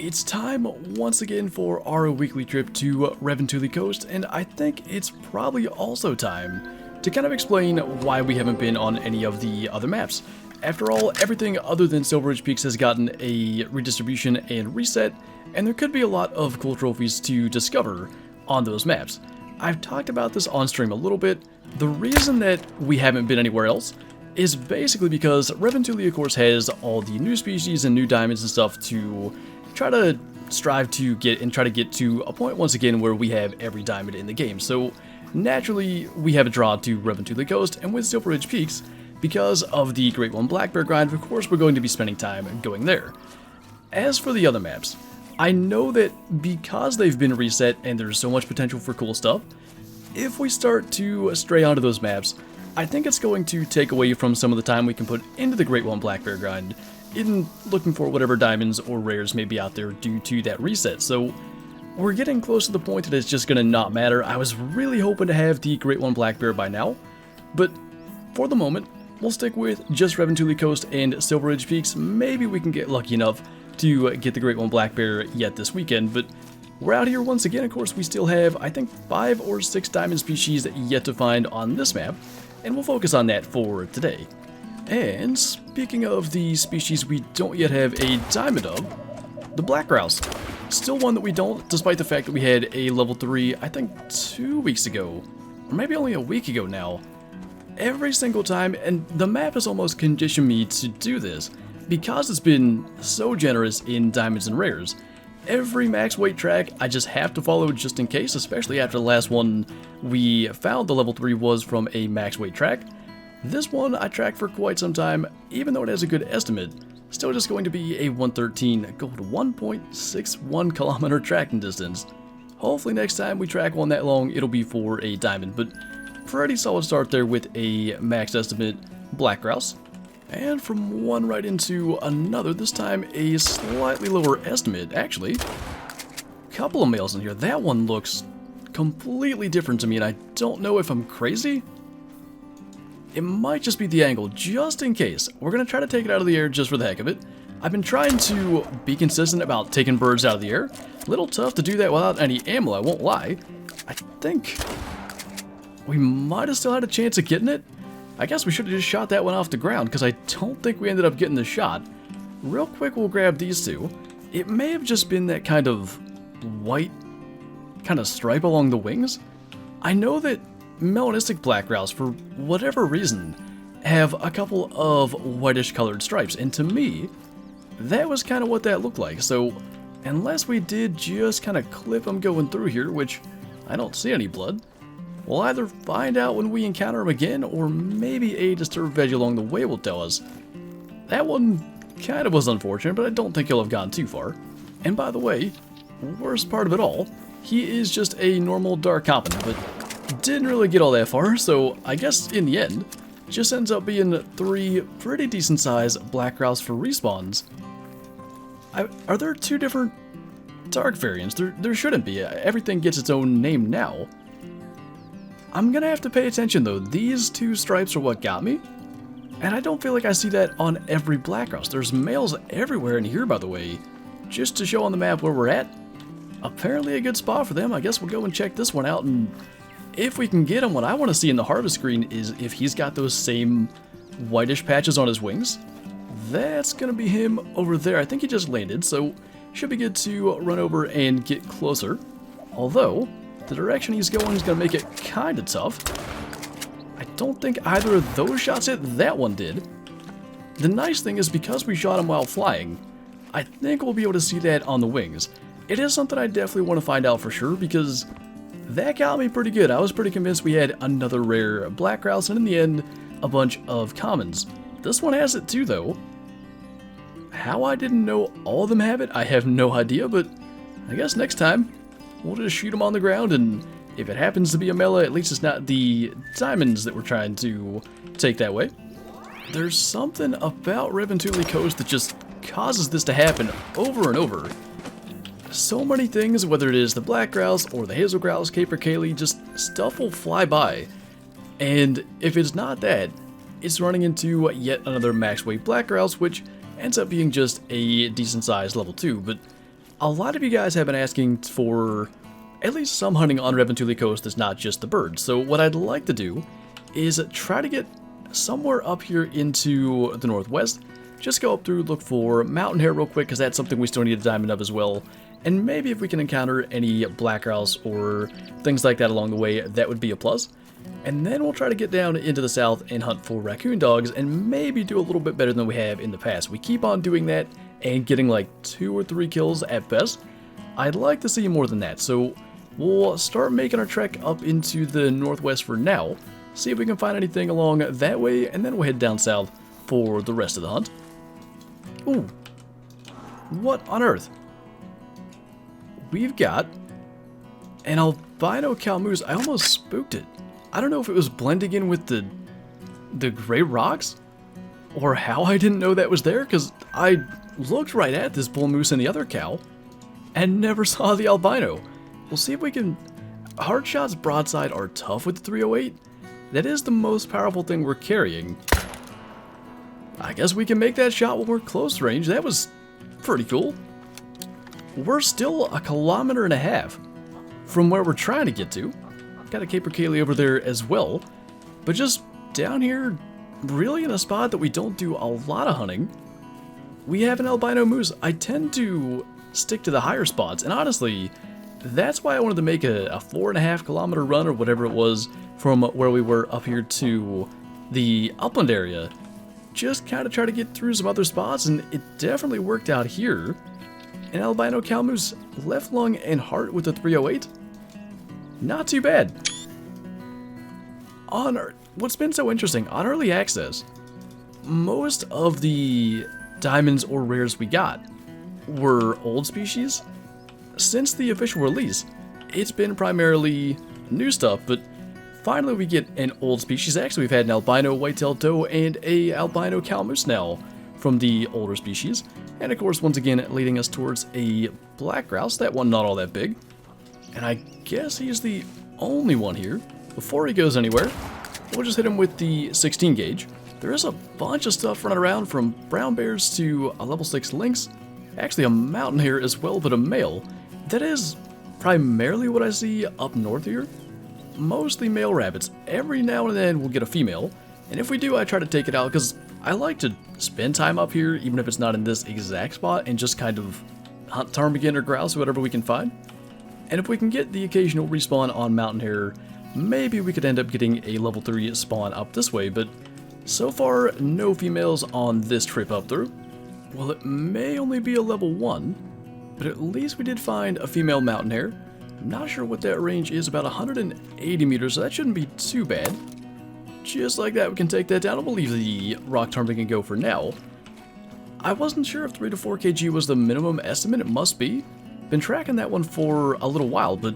it's time once again for our weekly trip to Revontuli Coast, and I think it's probably also time to kind of explain why we haven't been on any of the other maps. After all, everything other than Silver Ridge Peaks has gotten a redistribution and reset, and there could be a lot of cool trophies to discover on those maps. I've talked about this on stream a little bit. The reason that we haven't been anywhere else is basically because Revontuli, of course, has all the new species and new diamonds and stuff to try to strive to get and try to get to a point once again where we have every diamond in the game. So naturally, we have a draw to Revontuli Coast, and with Silver Ridge Peaks, because of the Great One Black Bear grind, of course, we're going to be spending time going there. As for the other maps, I know that because they've been reset and there's so much potential for cool stuff, if we start to stray onto those maps, I think it's going to take away from some of the time we can put into the Great One Black Bear grind in looking for whatever diamonds or rares may be out there due to that reset. So we're getting close to the point that it's just going to not matter. I was really hoping to have the Great One Black Bear by now, but for the moment, we'll stick with just Revontuli Coast and Silver Ridge Peaks. Maybe we can get lucky enough to get the Great One Black Bear yet this weekend, but we're out here once again. Of course, we still have, I think, 5 or 6 diamond species yet to find on this map, and we'll focus on that for today. And speaking of the species we don't yet have a diamond of, the black grouse. Still one that we don't, despite the fact that we had a level 3, I think 2 weeks ago, or maybe only a week ago now. Every single time, and the map has almost conditioned me to do this, because it's been so generous in diamonds and rares. Every max weight track I just have to follow just in case, especially after the last one we found the level 3 was from a max weight track. This one I tracked for quite some time, even though it has a good estimate, still just going to be a 113 gold 1.61 kilometer tracking distance. Hopefully next time we track one that long it'll be for a diamond, but pretty solid start there with a max estimate black grouse. And from one right into another, this time a slightly lower estimate, actually. Couple of males in here. That one looks completely different to me, and I don't know if I'm crazy. It might just be the angle, just in case. We're going to try to take it out of the air just for the heck of it. I've been trying to be consistent about taking birds out of the air. A little tough to do that without any ammo, I won't lie. I think we might have still had a chance of getting it. I guess we should have just shot that one off the ground, because I don't think we ended up getting the shot. Real quick, we'll grab these two. It may have just been that kind of white kind of stripe along the wings. I know that melanistic black grouse, for whatever reason, have a couple of whitish colored stripes, and to me, that was kind of what that looked like. So unless we did just kind of clip them going through here, which I don't see any blood, we'll either find out when we encounter them again, or maybe a disturbed veg along the way will tell us. That one kind of was unfortunate, but I don't think he'll have gone too far. And by the way, worst part of it all, he is just a normal dark common, but didn't really get all that far, so I guess in the end, just ends up being 3 pretty decent sized black grouse for respawns. Are there 2 different dark variants? There shouldn't be. Everything gets its own name now. I'm gonna have to pay attention though. These 2 stripes are what got me, and I don't feel like I see that on every black grouse. There's males everywhere in here, by the way, just to show on the map where we're at. Apparently a good spot for them. I guess we'll go and check this one out, and if we can get him, what I want to see in the harvest screen is if he's got those same whitish patches on his wings. That's gonna be him over there. I think he just landed, so should be good to run over and get closer. Although the direction he's going is going to make it kind of tough. I don't think either of those shots hit. That one did. The nice thing is because we shot him while flying, I think we'll be able to see that on the wings. It is something I definitely want to find out for sure, because that got me pretty good. I was pretty convinced we had another rare black grouse, and in the end, a bunch of commons. This one has it too, though. How I didn't know all of them have it, I have no idea, but I guess next time we'll just shoot them on the ground, and if it happens to be a mela, at least it's not the diamonds that we're trying to take that way. There's something about Revontuli Coast that just causes this to happen over and over. So many things, whether it is the black grouse or the hazel grouse, caper cayley, just stuff will fly by. And if it's not that, it's running into yet another max weight black grouse, which ends up being just a decent sized level 2, but a lot of you guys have been asking for at least some hunting on Revontuli Coast that's not just the birds. So what I'd like to do is try to get somewhere up here into the northwest. Just go up through, look for mountain hare real quick, because that's something we still need a diamond of as well. And maybe if we can encounter any black grouse or things like that along the way, that would be a plus. And then we'll try to get down into the south and hunt for raccoon dogs and maybe do a little bit better than we have in the past. We keep on doing that and getting like 2 or 3 kills at best. I'd like to see more than that, so we'll start making our trek up into the northwest for now, see if we can find anything along that way, and then we'll head down south for the rest of the hunt. Ooh, what on earth? We've got an albino cow moose. I almost spooked it. I don't know if it was blending in with the gray rocks, or how I didn't know that was there, because I looked right at this bull moose and the other cow, and never saw the albino. We'll see if we can... Hard shots broadside are tough with the 308. That is the most powerful thing we're carrying. I guess we can make that shot when we're close range. That was pretty cool. We're still 1.5 kilometers from where we're trying to get to. Got a capercaillie over there as well. But just down here, really in a spot that we don't do a lot of hunting, we have an albino moose. I tend to stick to the higher spots, and honestly, that's why I wanted to make a 4.5 kilometer run or whatever it was from where we were up here to the Upland area. Just kind of try to get through some other spots, and it definitely worked out here. An albino cow moose, left lung and heart with a 308. Not too bad. What's been so interesting, on early access, most of the diamonds or rares we got were old species. Since the official release, it's been primarily new stuff, but finally we get an old species. Actually, we've had an albino white-tailed doe and a albino cow moose now from the older species. And of course, once again, leading us towards a black grouse. That one not all that big. And I guess he's the only one here. Before he goes anywhere, we'll just hit him with the 16 gauge. There is a bunch of stuff running around, from brown bears to a level 6 lynx. Actually a mountain hare as well, but a male. That is primarily what I see up north here. Mostly male rabbits. Every now and then we'll get a female. And if we do, I try to take it out, because I like to spend time up here, even if it's not in this exact spot, and just kind of hunt ptarmigan or grouse, whatever we can find. And if we can get the occasional respawn on mountain hare, maybe we could end up getting a level 3 spawn up this way, but so far, no females on this trip up through. Well, it may only be a level 1, but at least we did find a female mountain hare. I'm not sure what that range is, about 180 meters, so that shouldn't be too bad. Just like that, we can take that down, and we'll leave the rock ptarmigan go for now. I wasn't sure if 3 to 4 kg was the minimum estimate. It must be. Been tracking that one for a little while, but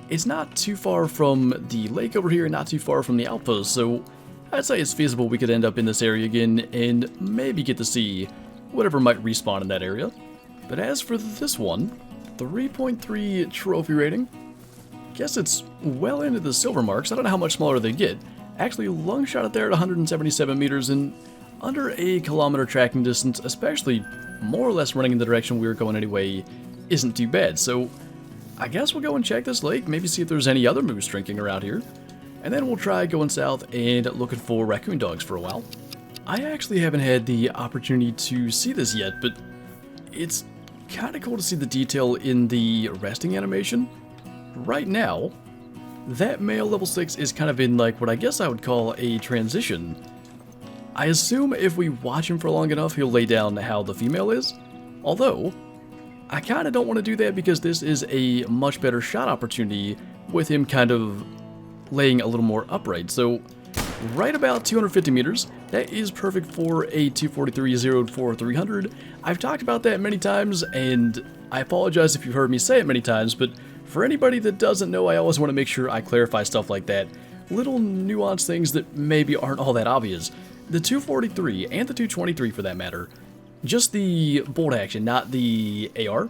it's not too far from the lake over here, not too far from the outpost, so I'd say it's feasible we could end up in this area again and maybe get to see whatever might respawn in that area. But as for this one, 3.3 trophy rating, guess it's well into the silver marks. I don't know how much smaller they get. Actually, lung shot it there at 177 meters and under 1 kilometer tracking distance, especially more or less running in the direction we were going anyway, isn't too bad. So I guess we'll go and check this lake, maybe see if there's any other moose drinking around here, and then we'll try going south and looking for raccoon dogs for a while. I actually haven't had the opportunity to see this yet, but it's kind of cool to see the detail in the resting animation. Right now, that male level 6 is kind of in like what I guess I would call a transition. I assume if we watch him for long enough, he'll lay down how the female is. Although, I kind of don't want to do that because this is a much better shot opportunity with him kind of laying a little more upright. So, right about 250 meters, that is perfect for a 243 zeroed for 300. I've talked about that many times, and I apologize if you've heard me say it many times, but for anybody that doesn't know, I always want to make sure I clarify stuff like that. Little nuanced things that maybe aren't all that obvious. The 243, and the 223 for that matter, just the bolt action, not the AR,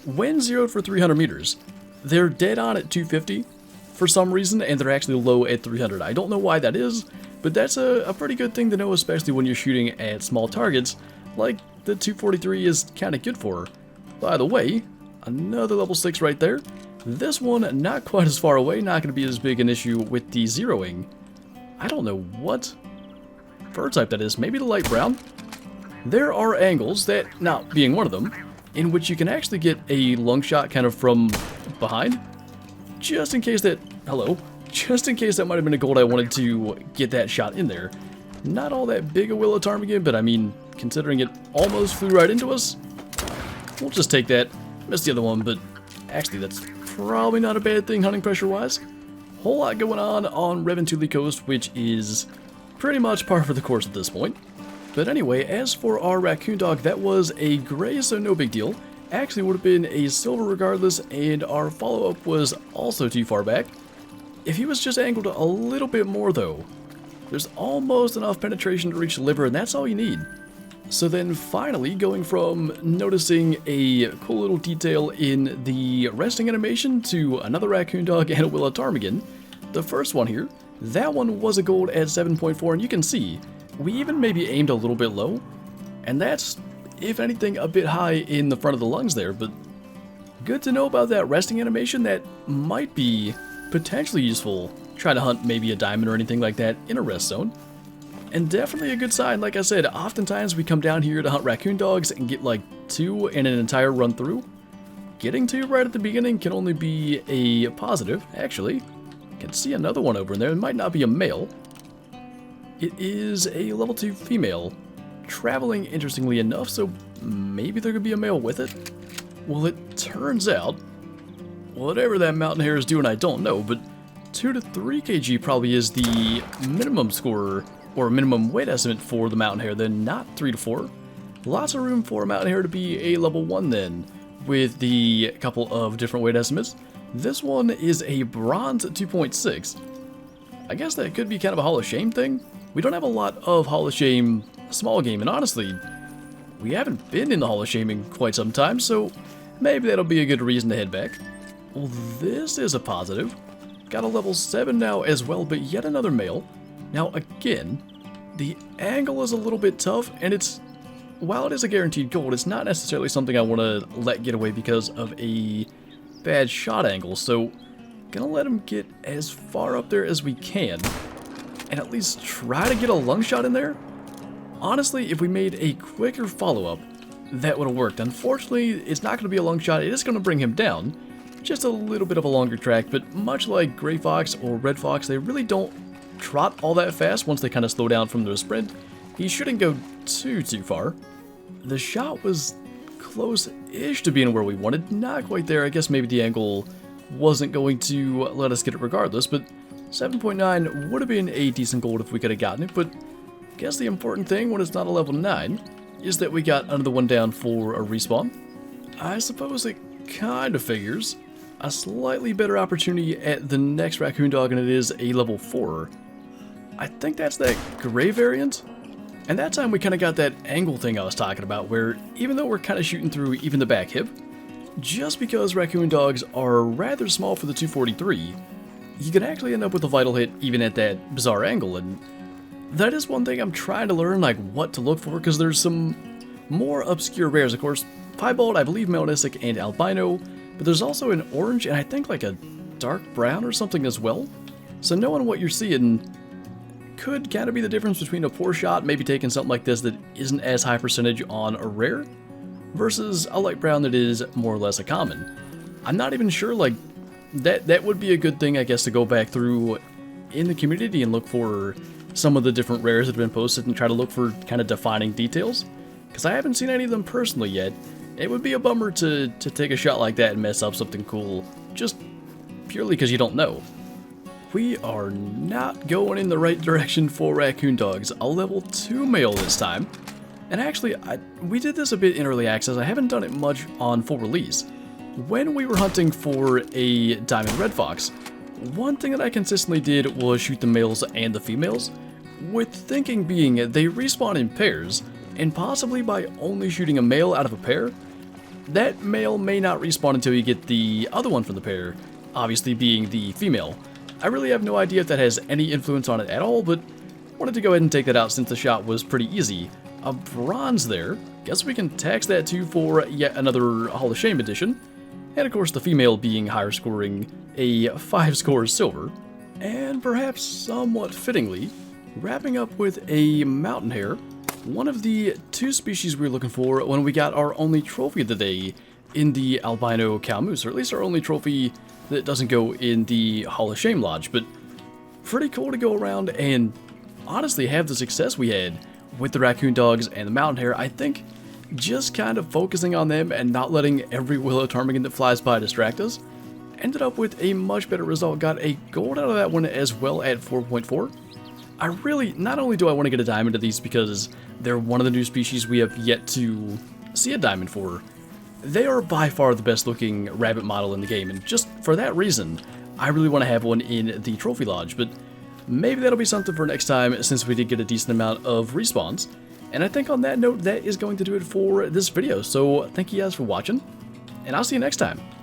when zeroed for 300 meters, they're dead on at 250 for some reason, and they're actually low at 300. I don't know why that is, but that's a pretty good thing to know, especially when you're shooting at small targets, like the 243 is kind of good for. By the way, another level 6 right there. This one, not quite as far away, not going to be as big an issue with the zeroing. I don't know what fur type that is, maybe the light brown? There are angles, that not being one of them, in which you can actually get a lung shot kind of from behind. Just in case that, hello, just in case that might have been a gold I wanted to get that shot in there. Not all that big a willow ptarmigan, but I mean, considering it almost flew right into us, we'll just take that. Missed the other one, but actually that's probably not a bad thing hunting pressure-wise. Whole lot going on Revontuli Coast, which is pretty much par for the course at this point. But anyway, as for our raccoon dog, that was a gray, so no big deal. Actually would have been a silver regardless, and our follow-up was also too far back. If he was just angled a little bit more though, there's almost enough penetration to reach the liver, and that's all you need. So then finally, going from noticing a cool little detail in the resting animation to another raccoon dog and a willow ptarmigan, the first one here, that one was a gold at 7.4, and you can see, we even maybe aimed a little bit low, and that's, if anything, a bit high in the front of the lungs there, but good to know about that resting animation. That might be potentially useful trying to hunt maybe a diamond or anything like that in a rest zone. And definitely a good sign. Like I said, oftentimes we come down here to hunt raccoon dogs and get like 2 in an entire run through. Getting 2 right at the beginning can only be a positive. Actually, I can see another one over in there. It might not be a male. It is a level 2 female, traveling interestingly enough, so maybe there could be a male with it. Well, it turns out, whatever that mountain hare is doing, I don't know, but 2 to 3 kg probably is the minimum score or minimum weight estimate for the mountain hare, then not 3 to 4. Lots of room for a mountain hare to be a level 1 then, with the couple of different weight estimates. This one is a bronze 2.6. I guess that could be kind of a Hall of Shame thing. We don't have a lot of Hall of Shame small game, and honestly, we haven't been in the Hall of Shame in quite some time, so maybe that'll be a good reason to head back. Well, this is a positive. Got a level 7 now as well, but yet another male. Now again, the angle is a little bit tough, and it's, while it is a guaranteed gold, it's not necessarily something I want to let get away because of a bad shot angle, so gonna let him get as far up there as we can, and at least try to get a lung shot in there. Honestly, if we made a quicker follow-up, that would have worked. Unfortunately, it's not going to be a lung shot. It is going to bring him down. Just a little bit of a longer track, but much like gray fox or red fox, they really don't trot all that fast once they kind of slow down from their sprint. He shouldn't go too far. The shot was close-ish to being where we wanted. Not quite there. I guess maybe the angle wasn't going to let us get it regardless, but 7.9 would have been a decent gold if we could have gotten it, but I guess the important thing when it's not a level 9 is that we got another one down for a respawn. I suppose it kind of figures. A slightly better opportunity at the next raccoon dog, and it is a level 4. I think that's that gray variant. And that time we kind of got that angle thing I was talking about, where even though we're kind of shooting through even the back hip, just because raccoon dogs are rather small for the 243, you can actually end up with a vital hit even at that bizarre angle, and that is one thing I'm trying to learn, like what to look for, because there's some more obscure rares. Of course, piebald, I believe melanistic and albino, but there's also an orange and I think like a dark brown or something as well. So knowing what you're seeing could kind of be the difference between a poor shot, maybe taking something like this that isn't as high percentage on a rare, versus a light brown that is more or less a common. I'm not even sure, like, that would be a good thing, I guess, to go back through in the community and look for some of the different rares that have been posted and try to look for kind of defining details, because I haven't seen any of them personally yet. It would be a bummer to take a shot like that and mess up something cool, just purely because you don't know. We are not going in the right direction for raccoon dogs. A level 2 male this time. And actually, we did this a bit in early access. I haven't done it much on full release. When we were hunting for a diamond red fox, one thing that I consistently did was shoot the males and the females, with thinking being they respawn in pairs, and possibly by only shooting a male out of a pair, that male may not respawn until you get the other one from the pair, obviously being the female. I really have no idea if that has any influence on it at all, but wanted to go ahead and take that out since the shot was pretty easy. A bronze there, guess we can tax that too for yet another Hall of Shame edition. And of course the female being higher scoring, a 5 scores silver. And perhaps somewhat fittingly, wrapping up with a mountain hare, one of the 2 species we were looking for when we got our only trophy of the day in the albino cow moose, or at least our only trophy that doesn't go in the Hall of Shame lodge. But pretty cool to go around and honestly have the success we had with the raccoon dogs and the mountain hare. I think just kind of focusing on them and not letting every willow ptarmigan that flies by distract us ended up with a much better result. Got a gold out of that one as well at 4.4. I really, not only do I want to get a diamond of these because they're one of the new species we have yet to see a diamond for, they are by far the best looking rabbit model in the game, and just for that reason, I really want to have one in the trophy lodge. But maybe that'll be something for next time, since we did get a decent amount of respawns. And I think on that note, that is going to do it for this video. So thank you guys for watching, and I'll see you next time.